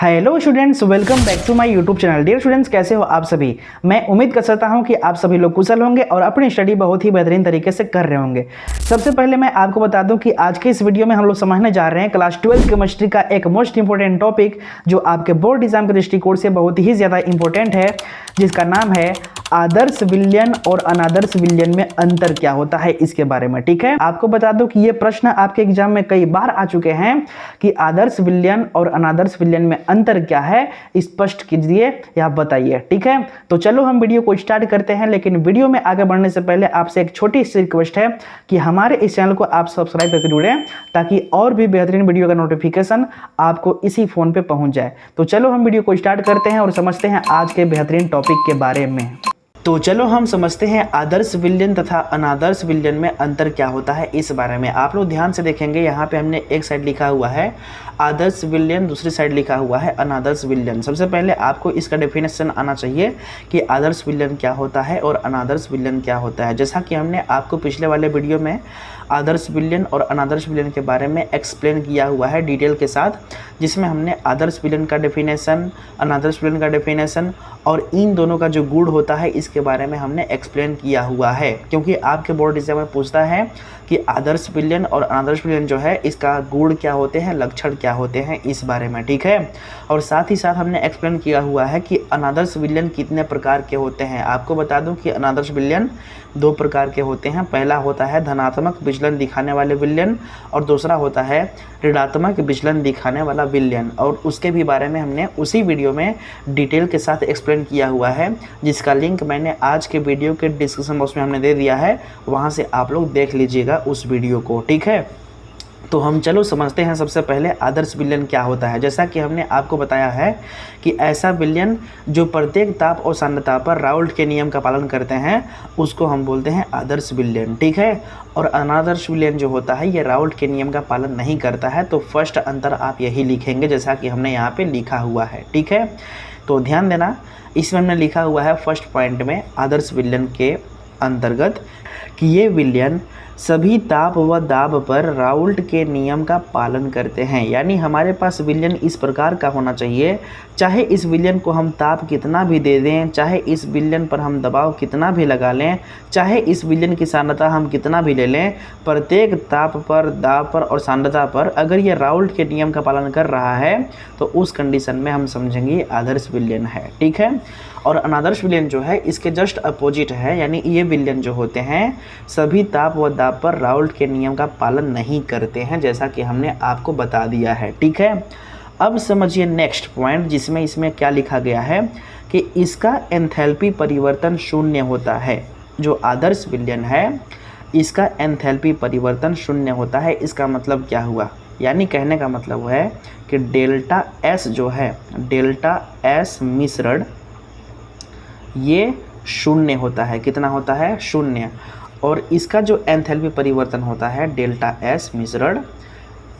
Hello students, welcome back to my YouTube channel. Dear students, कैसे हो आप सभी। मैं उम्मीद कर सकता हूं कि आप सभी लोग कुशल होंगे और अपनी स्टडी बहुत ही बेहतरीन तरीके से कर रहे होंगे। सबसे पहले मैं आपको बता दूं कि आज के इस वीडियो में हम लोग समझने जा रहे हैं क्लास 12 केमिस्ट्री का एक मोस्ट इंपॉर्टेंट टॉपिक जो आपके बोर्ड एग्जाम के दृष्टिकोण से बहुत ही ज़्यादा इंपॉर्टेंट है, जिसका नाम है आदर्श विलयन और अनादर्श विलयन में अंतर क्या होता है, इसके बारे में। ठीक है, आपको बता दूं कि ये प्रश्न आपके एग्जाम में कई बार आ चुके हैं कि आदर्श विलयन और अनादर्श विलयन में अंतर क्या है, स्पष्ट कीजिए या बताइए। ठीक है, तो चलो हम वीडियो को स्टार्ट करते हैं। लेकिन वीडियो में आगे बढ़ने से पहले आपसे एक छोटी सी रिक्वेस्ट है कि हमारे इस चैनल को आप सब्सक्राइब करके जुड़ें, ताकि और भी बेहतरीन वीडियो का नोटिफिकेशन आपको इसी फोन पे पहुंच जाए। तो चलो हम वीडियो को स्टार्ट करते हैं और समझते हैं आज के बेहतरीन टॉपिक के बारे में। तो चलो हम समझते हैं आदर्श विलयन तथा अनादर्श विलयन में अंतर क्या होता है, इस बारे में। आप लोग ध्यान से देखेंगे, यहाँ पे हमने एक साइड लिखा हुआ है आदर्श विलयन, दूसरी साइड लिखा हुआ है अनादर्श विलयन। सबसे पहले आपको इसका डेफिनेशन आना चाहिए कि आदर्श विलयन क्या होता है और अनादर्श विलयन क्या होता है। जैसा कि हमने आपको पिछले वाले वीडियो में आदर्श विलयन और अनादर्श विलयन के बारे में एक्सप्लेन किया हुआ है डिटेल के साथ, जिसमें हमने आदर्श विलयन का डेफिनेशन, अनादर्श विलयन का डेफिनेशन और इन दोनों का जो गुण होता है इसके बारे में हमने एक्सप्लेन किया हुआ है। क्योंकि आपके बोर्ड एग्जाम में पूछता है कि आदर्श विलयन और अनादर्श विलयन जो है इसका गुण क्या होते हैं, लक्षण क्या होते हैं, इस बारे में। ठीक है, और साथ ही साथ हमने एक्सप्लेन किया हुआ है कि अनादर्श विलयन कितने प्रकार के होते हैं। आपको बता दूं कि अनादर्श विलयन दो प्रकार के होते हैं। पहला होता है धनात्मक विचलन दिखाने वाले विलयन और दूसरा होता है ऋणात्मक विचलन दिखाने वाला विलयन, और उसके भी बारे में हमने उसी वीडियो में डिटेल के साथ एक्सप्लेन किया हुआ है, जिसका लिंक मैंने आज के वीडियो के डिस्क्रिप्शन बॉक्स में हमने दे दिया है। वहाँ से आप लोग देख लीजिएगा उस वीडियो को। ठीक है, तो हम चलो समझते हैं सबसे पहले आदर्श विलयन क्या होता है। जैसा कि हमने आपको बताया है कि ऐसा विलयन जो प्रत्येक ताप और सांद्रता पर राउल्ट के नियम का पालन करते हैं उसको हम बोलते हैं आदर्श विलयन। ठीक है, और अनादर्श विलयन जो होता है ये राउल्ट के नियम का पालन नहीं करता है। तो फर्स्ट अंतर आप यही लिखेंगे जैसा कि हमने यहाँ पे लिखा हुआ है। ठीक है, तो ध्यान देना, इसमें हमने लिखा हुआ है फर्स्ट पॉइंट में आदर्श विलयन के अंतर्गत कि ये विलयन सभी ताप व दाब पर राउल्ट के नियम का पालन करते हैं। यानी हमारे पास विलयन इस प्रकार का होना चाहिए, चाहे इस विलयन को हम ताप कितना भी दे दें, चाहे इस विलयन पर हम दबाव कितना भी लगा लें, चाहे इस विलयन की सांद्रता हम कितना भी ले लें, प्रत्येक ताप पर, दाब पर और सांद्रता पर अगर ये राउल्ट के नियम का पालन कर रहा है तो उस कंडीशन में हम समझेंगे आदर्श विलयन है। ठीक है, और अनादर्श विलयन जो है इसके जस्ट अपोजिट है, यानी ये विलयन जो होते हैं सभी ताप व दाब पर राउल्ट के नियम का पालन नहीं करते हैं, जैसा कि हमने आपको बता दिया है। ठीक है, अब समझिए नेक्स्ट पॉइंट, जिसमें इसमें क्या लिखा गया है कि इसका एंथैल्पी परिवर्तन शून्य होता है। जो आदर्श विलयन है इसका एंथैल्पी परिवर्तन शून्य होता है। इसका मतलब क्या हुआ, यानी कहने का मतलब है कि डेल्टा एस जो है, डेल्टा एस मिश्रण ये शून्य होता है। कितना होता है? शून्य। और इसका जो एंथैल्पी परिवर्तन होता है डेल्टा एस मिश्रण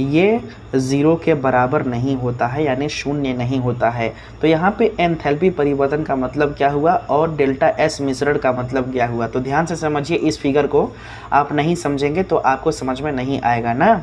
ये ज़ीरो के बराबर नहीं होता है, यानी शून्य नहीं होता है। तो यहाँ पे एंथैल्पी परिवर्तन का मतलब क्या हुआ और डेल्टा एस मिश्रण का मतलब क्या हुआ, तो ध्यान से समझिए। इस फिगर को आप नहीं समझेंगे तो आपको समझ में नहीं आएगा ना।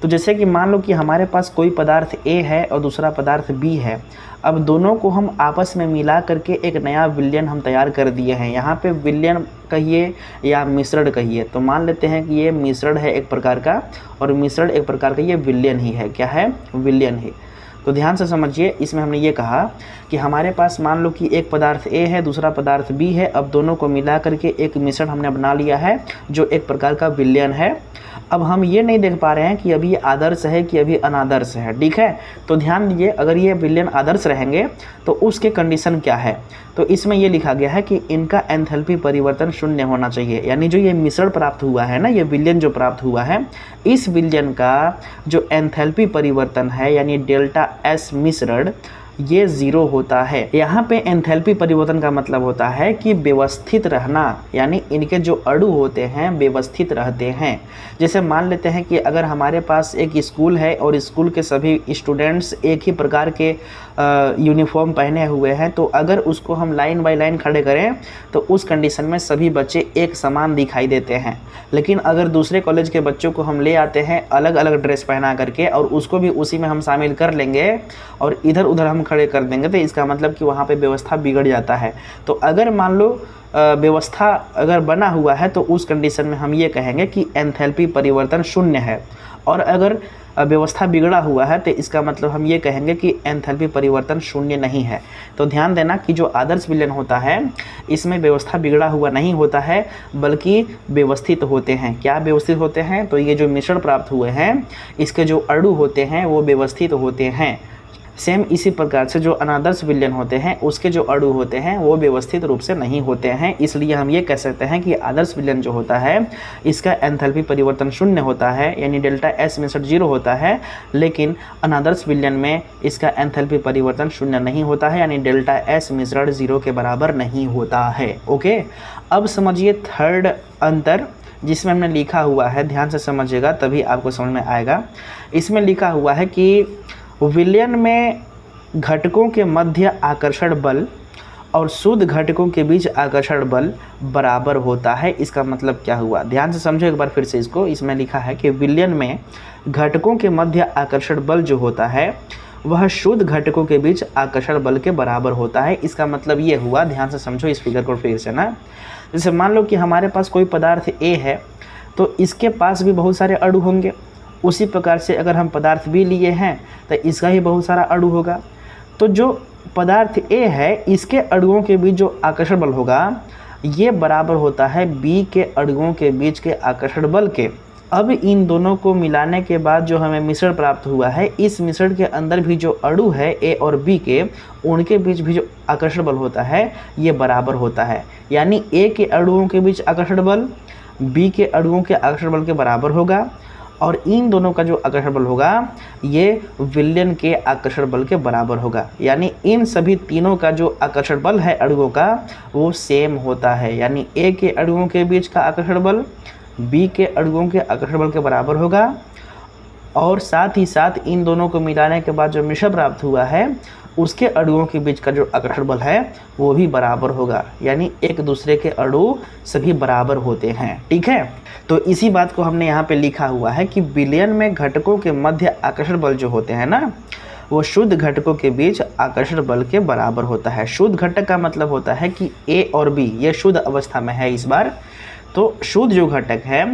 तो जैसे कि मान लो कि हमारे पास कोई पदार्थ ए है और दूसरा पदार्थ बी है। अब दोनों को हम आपस में मिला करके एक नया विलयन हम तैयार कर दिए हैं। यहाँ पे विलयन कहिए या मिश्रण कहिए, तो मान लेते हैं कि ये मिश्रण है एक प्रकार का और मिश्रण एक प्रकार का ये विलयन ही है। क्या है? विलयन है। तो ध्यान से समझिए, इसमें हमने ये कहा कि हमारे पास मान लो कि एक पदार्थ ए है, दूसरा पदार्थ बी है। अब दोनों को मिला करके एक मिश्रण हमने बना लिया है जो एक प्रकार का विलयन है। अब हम ये नहीं देख पा रहे हैं कि अभी ये आदर्श है कि अभी अनादर्श है। ठीक है, तो ध्यान दीजिए, अगर ये विलयन आदर्श रहेंगे तो उसके कंडीशन क्या है, तो इसमें ये लिखा गया है कि इनका एंथैल्पी परिवर्तन शून्य होना चाहिए। यानी जो ये मिश्रण प्राप्त हुआ है ना, ये विलयन जो प्राप्त हुआ है, इस विलयन का जो एंथैल्पी परिवर्तन है यानी डेल्टा एस मिश्रण ये ज़ीरो होता है। यहाँ पे एंथैल्पी परिवर्तन का मतलब होता है कि व्यवस्थित रहना, यानी इनके जो अणु होते हैं व्यवस्थित रहते हैं। जैसे मान लेते हैं कि अगर हमारे पास एक स्कूल है और स्कूल के सभी स्टूडेंट्स एक ही प्रकार के यूनिफॉर्म पहने हुए हैं, तो अगर उसको हम लाइन बाय लाइन खड़े करें तो उस कंडीशन में सभी बच्चे एक समान दिखाई देते हैं। लेकिन अगर दूसरे कॉलेज के बच्चों को हम ले आते हैं अलग अलग ड्रेस पहना करके और उसको भी उसी में हम शामिल कर लेंगे और इधर उधर हम खड़े कर देंगे, तो इसका मतलब कि वहाँ पे व्यवस्था बिगड़ जाता है। तो अगर मान लो व्यवस्था अगर बना हुआ है तो उस कंडीशन में हम ये कहेंगे कि एंथैल्पी परिवर्तन शून्य है, और अगर व्यवस्था बिगड़ा हुआ है तो इसका मतलब हम ये कहेंगे कि एंथैल्पी परिवर्तन शून्य नहीं है। तो ध्यान देना कि जो आदर्श विलयन होता है इसमें व्यवस्था बिगड़ा हुआ नहीं होता है, बल्कि व्यवस्थित होते हैं। क्या व्यवस्थित होते हैं? तो ये जो मिश्रण प्राप्त हुए हैं इसके जो अणु होते हैं वो व्यवस्थित होते हैं। सेम इसी प्रकार से जो अनादर्श विलयन होते हैं उसके जो अणु होते हैं वो व्यवस्थित रूप से नहीं होते हैं। इसलिए हम ये कह सकते हैं कि आदर्श विलयन जो होता है इसका एंथैल्पी परिवर्तन शून्य होता है, यानी डेल्टा एस मिश्रण 0 होता है। लेकिन अनादर्श विलयन में इसका एंथैल्पी परिवर्तन शून्य नहीं होता है, यानी डेल्टा एस मिश्रण 0 के बराबर नहीं होता है। ओके, अब समझिए थर्ड अंतर जिसमें हमने लिखा हुआ है, ध्यान से समझिएगा तभी आपको समझ में आएगा। इसमें लिखा हुआ है कि विलयन में घटकों के मध्य आकर्षण बल और शुद्ध घटकों के बीच आकर्षण बल बराबर होता है। इसका मतलब क्या हुआ? ध्यान से समझो एक बार फिर से इसको। इसमें लिखा है कि विलयन में घटकों के मध्य आकर्षण बल जो होता है वह शुद्ध घटकों के बीच आकर्षण बल के बराबर होता है। इसका मतलब ये हुआ, ध्यान से समझो इस फिगर को फिर से ना। जैसे मान लो कि हमारे पास कोई पदार्थ ए है तो इसके पास भी बहुत सारे अणु होंगे। उसी प्रकार से अगर हम पदार्थ बी लिए हैं तो इसका ही बहुत सारा अणु होगा। तो जो पदार्थ ए है इसके अणुओं के बीच जो आकर्षण बल होगा ये बराबर होता है बी के अणुओं के बीच के आकर्षण बल के। अब इन दोनों को मिलाने के बाद जो हमें मिश्रण प्राप्त हुआ है, इस मिश्रण के अंदर भी जो अणु है ए और बी के, उनके बीच भी जो आकर्षण बल होता है ये बराबर होता है। यानी ए के अणुओं के बीच आकर्षण बल बी के अणुओं के आकर्षण बल के बराबर होगा, और इन दोनों का जो आकर्षण बल होगा ये विलयन के आकर्षण बल के बराबर होगा। यानी इन सभी तीनों का जो आकर्षण बल है अणुओं का वो सेम होता है। यानी ए के अणुओं के बीच का आकर्षण बल बी के अणुओं के आकर्षण बल के बराबर होगा, और साथ ही साथ इन दोनों को मिलाने के बाद जो मिश्रण प्राप्त हुआ है उसके अणुओं के बीच का जो आकर्षण बल है वो भी बराबर होगा। यानी एक दूसरे के अणु सभी बराबर होते हैं। ठीक है, तो इसी बात को हमने यहाँ पे लिखा हुआ है कि विलयन में घटकों के मध्य आकर्षण बल जो होते हैं ना वो शुद्ध घटकों के बीच आकर्षण बल के बराबर होता है। शुद्ध घटक का मतलब होता है कि ए और बी ये शुद्ध अवस्था में है इस बार, तो शुद्ध जो घटक है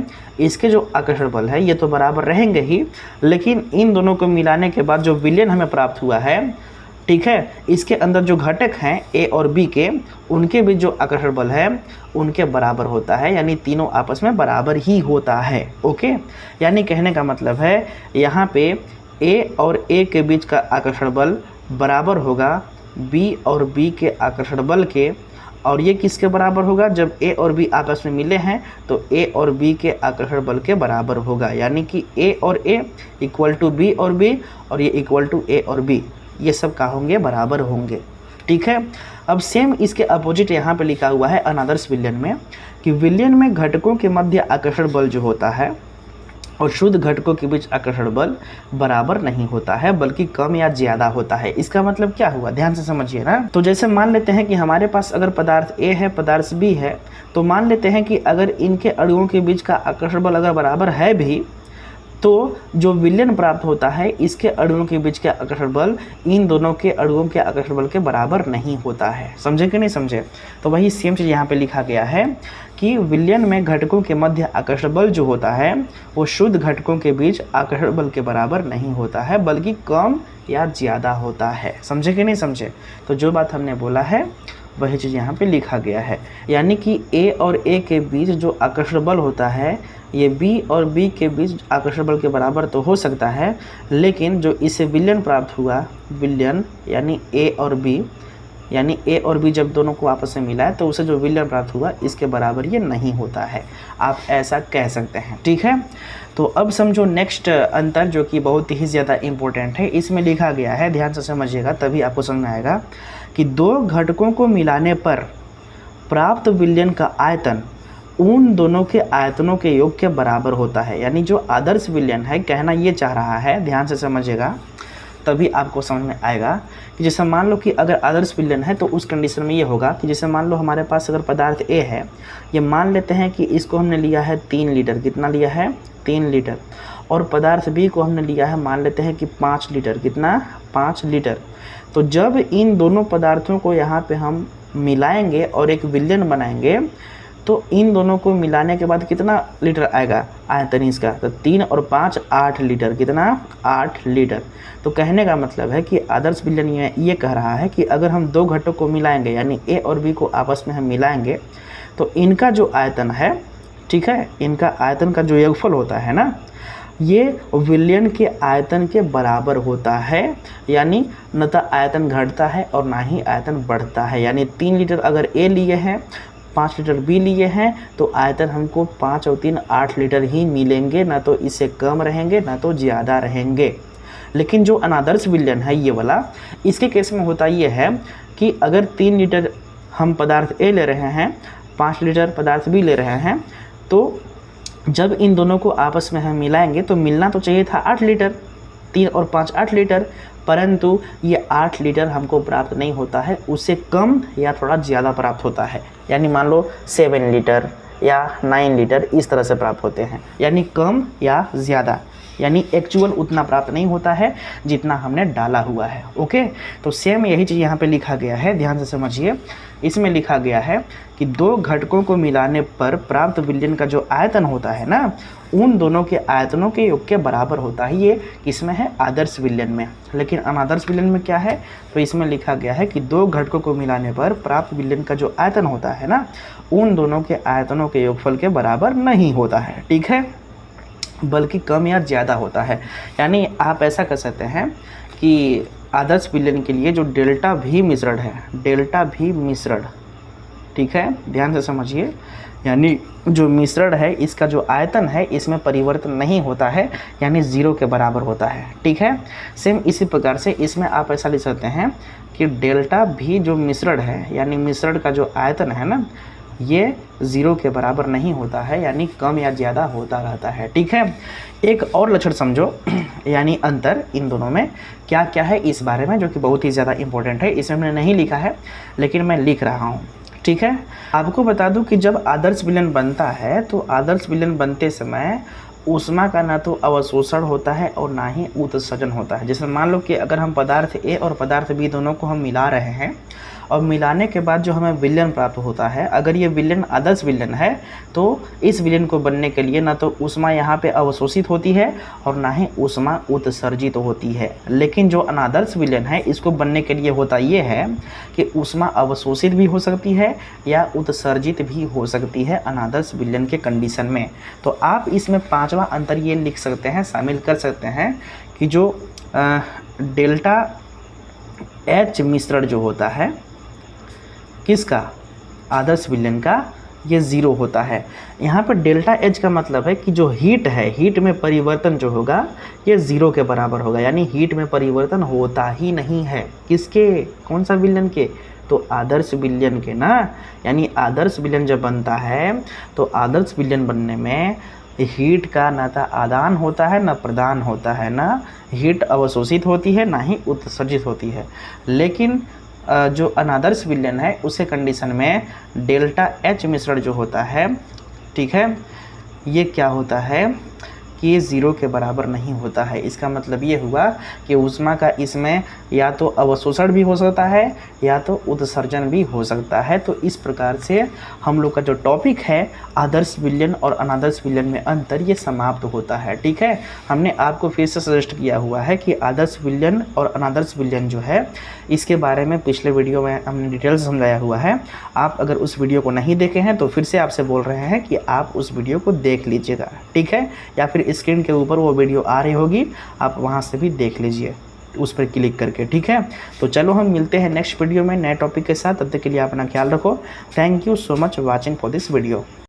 इसके जो आकर्षण बल है ये तो बराबर रहेंगे ही, लेकिन इन दोनों को मिलाने के बाद जो विलयन हमें प्राप्त हुआ है, ठीक है, इसके अंदर जो घटक हैं ए और बी के, उनके बीच जो आकर्षण बल है उनके बराबर होता है। यानी तीनों आपस में बराबर ही होता है। ओके, यानी कहने का मतलब है यहाँ पे ए और ए के बीच का आकर्षण बल बराबर होगा बी और बी के आकर्षण बल के, और ये किसके बराबर होगा? जब ए और बी आपस में मिले हैं तो ए और बी के आकर्षण बल के बराबर होगा। यानी कि ए और ए इक्वल टू बी और बी, और ये इक्वल टू ए और बी, ये सब का होंगे बराबर होंगे। ठीक है, अब सेम इसके अपोजिट यहाँ पे लिखा हुआ है अनादर्श विलयन में कि विलयन में घटकों के मध्य आकर्षण बल जो होता है और शुद्ध घटकों के बीच आकर्षण बल बराबर नहीं होता है, बल्कि कम या ज़्यादा होता है। इसका मतलब क्या हुआ? ध्यान से समझिए ना। तो जैसे मान लेते हैं कि हमारे पास अगर पदार्थ ए है पदार्थ बी है, तो मान लेते हैं कि अगर इनके अणुओं के बीच का आकर्षण बल अगर बराबर है भी, तो जो विलयन प्राप्त होता है इसके अणुओं के बीच के आकर्षण बल इन दोनों के अणुओं के आकर्षण बल के बराबर नहीं होता है। समझे कि नहीं समझे? तो वही सेम चीज़ यहाँ पे लिखा गया है कि विलयन में घटकों के मध्य आकर्षण बल जो होता है वो शुद्ध घटकों के बीच आकर्षण बल के बराबर नहीं होता है, बल्कि कम या ज़्यादा होता है। समझे कि नहीं समझे? तो जो बात हमने बोला है वही चीज़ यहाँ पे लिखा गया है। यानी कि ए और ए के बीच जो आकर्षण बल होता है ये बी और बी के बीच आकर्षण बल के बराबर तो हो सकता है, लेकिन जो इससे विलयन प्राप्त हुआ, विलयन यानी ए और बी, यानी ए और बी जब दोनों को आपस में मिला है तो उसे जो विलयन प्राप्त हुआ इसके बराबर ये नहीं होता है, आप ऐसा कह सकते हैं। ठीक है, तो अब समझो नेक्स्ट अंतर जो कि बहुत ही ज़्यादा इम्पोर्टेंट है। इसमें लिखा गया है, ध्यान से समझिएगा तभी आपको समझ में आएगा, कि दो घटकों को मिलाने पर प्राप्त विलयन का आयतन उन दोनों के आयतनों के योग के बराबर होता है। यानी जो आदर्श विलयन है, कहना ये चाह रहा है, ध्यान से समझिएगा तभी आपको समझ में आएगा, कि जैसे मान लो कि अगर आदर्श विलयन है तो उस कंडीशन में ये होगा कि जैसे मान लो हमारे पास अगर पदार्थ ए है, ये मान लेते हैं कि इसको हमने लिया है 3 लीटर, कितना लिया है 3 लीटर, और पदार्थ बी को हमने लिया है मान लेते हैं कि 5 लीटर, कितना 5 लीटर। तो जब इन दोनों पदार्थों को यहाँ पे हम मिलाएंगे और एक विलयन बनाएंगे तो इन दोनों को मिलाने के बाद कितना लीटर आएगा आयतन इसका, तो 3 और 5 8 लीटर, कितना 8 लीटर। तो कहने का मतलब है कि आदर्श विलयन ये कह रहा है कि अगर हम दो घटकों को मिलाएंगे यानी ए और बी को आपस में हम मिलाएंगे तो इनका जो आयतन है, ठीक है, इनका आयतन का जो योगफल होता है ना, ये विलयन के आयतन के बराबर होता है। यानी न तो आयतन घटता है और ना ही आयतन बढ़ता है। यानी 3 लीटर अगर ए लिए हैं, 5 लीटर बी लिए हैं, तो आयतन हमको 5 और 3 8 लीटर ही मिलेंगे, ना तो इससे कम रहेंगे ना तो ज़्यादा रहेंगे। लेकिन जो अनादर्श विलयन है ये वाला, इसके केस में होता ये है कि अगर 3 लीटर हम पदार्थ ए ले रहे हैं, 5 लीटर पदार्थ बी ले रहे हैं, तो जब इन दोनों को आपस में हम मिलाएंगे तो मिलना तो चाहिए था 8 लीटर, 3 और 5 8 लीटर, परंतु ये 8 लीटर हमको प्राप्त नहीं होता है, उससे कम या थोड़ा ज़्यादा प्राप्त होता है। यानी मान लो 7 लीटर या 9 लीटर इस तरह से प्राप्त होते हैं, यानी कम या ज़्यादा, यानी एक्चुअल उतना प्राप्त नहीं होता है जितना हमने डाला हुआ है। ओके, तो सेम यही चीज़ यहाँ पे लिखा गया है, ध्यान से समझिए। इसमें लिखा गया है कि दो घटकों को मिलाने पर प्राप्त विलयन का जो आयतन होता है ना, उन दोनों के आयतनों के योग के बराबर होता है। ये किसमें है, आदर्श विलयन में। लेकिन अनादर्श विलयन में क्या है, तो इसमें लिखा गया है कि दो घटकों को मिलाने पर प्राप्त विलयन का जो आयतन होता है ना, उन दोनों के आयतनों के योगफल के बराबर नहीं होता है। ठीक है, बल्कि कम या ज़्यादा होता है। यानी आप ऐसा कर सकते हैं कि आदर्श विलयन के लिए जो डेल्टा भी मिश्रण है, डेल्टा भी मिश्रण, ठीक है, ध्यान से समझिए, यानी जो मिश्रण है इसका जो आयतन है इसमें परिवर्तन नहीं होता है, यानी 0 के बराबर होता है। ठीक है, सेम इसी प्रकार से इसमें आप ऐसा लिख सकते हैं कि डेल्टा भी जो मिश्रण है, यानी मिश्रण का जो आयतन है ना, ये 0 के बराबर नहीं होता है, यानी कम या ज़्यादा होता रहता है। ठीक है, एक और लक्षण समझो, यानी अंतर इन दोनों में क्या क्या है इस बारे में, जो कि बहुत ही ज़्यादा इम्पोर्टेंट है। इसमें मैंने नहीं लिखा है लेकिन मैं लिख रहा हूँ। ठीक है, आपको बता दूं कि जब आदर्श विलयन बनता है तो आदर्श विलयन बनते समय ऊष्मा का ना तो अवशोषण होता है और ना ही उत्सर्जन होता है। जैसे मान लो कि अगर हम पदार्थ ए और पदार्थ बी दोनों को हम मिला रहे हैं और मिलाने के बाद जो हमें विलयन प्राप्त होता है, अगर ये विलयन आदर्श विलयन है तो इस विलयन को बनने के लिए ना तो ऊष्मा यहाँ पे अवशोषित होती है और ना ही ऊष्मा उत्सर्जित होती है। लेकिन जो अनादर्श विलयन है इसको बनने के लिए होता ये है कि ऊष्मा अवशोषित भी हो सकती है या उत्सर्जित भी हो सकती है अनादर्श विलयन के कंडीशन में। तो आप इसमें 5वां अंतर ये लिख सकते हैं, शामिल कर सकते हैं कि जो डेल्टा एच मिश्रण जो होता है किसका, आदर्श विलयन का, ये 0 होता है। यहाँ पर डेल्टा एच का मतलब है कि जो हीट है, हीट में परिवर्तन जो होगा ये 0 के बराबर होगा, यानी हीट में परिवर्तन होता ही नहीं है। किसके, कौन सा विलयन के, तो आदर्श विलयन के ना। यानी आदर्श विलयन जब बनता है तो आदर्श विलयन बनने में हीट का ना तो आदान होता है ना प्रदान होता है, ना हीट अवशोषित होती है ना ही उत्सर्जित होती है। लेकिन जो अनादर्श विलयन है उसे कंडीशन में डेल्टा एच मिश्रण जो होता है, ठीक है, ये क्या होता है कि ये 0 के बराबर नहीं होता है। इसका मतलब ये हुआ कि ऊष्मा का इसमें या तो अवशोषण भी हो सकता है या तो उत्सर्जन भी हो सकता है। तो इस प्रकार से हम लोग का जो टॉपिक है आदर्श विलयन और अनादर्श विलयन में अंतर, ये समाप्त होता है। ठीक है, हमने आपको फिर से सजेस्ट किया हुआ है कि आदर्श विलयन और अनादर्श विलयन जो है इसके बारे में पिछले वीडियो में हमने डिटेल से समझाया हुआ है। आप अगर उस वीडियो को नहीं देखे हैं तो फिर से आपसे बोल रहे हैं कि आप उस वीडियो को देख लीजिएगा। ठीक है, या फिर स्क्रीन के ऊपर वो वीडियो आ रही होगी, आप वहाँ से भी देख लीजिए। उस पर क्लिक करके, ठीक है। तो चलो हम मिलते हैं नेक्स्ट वीडियो में नए टॉपिक के साथ, तब तक के लिए अपना ख्याल रखो। Thank you so much watching for this video.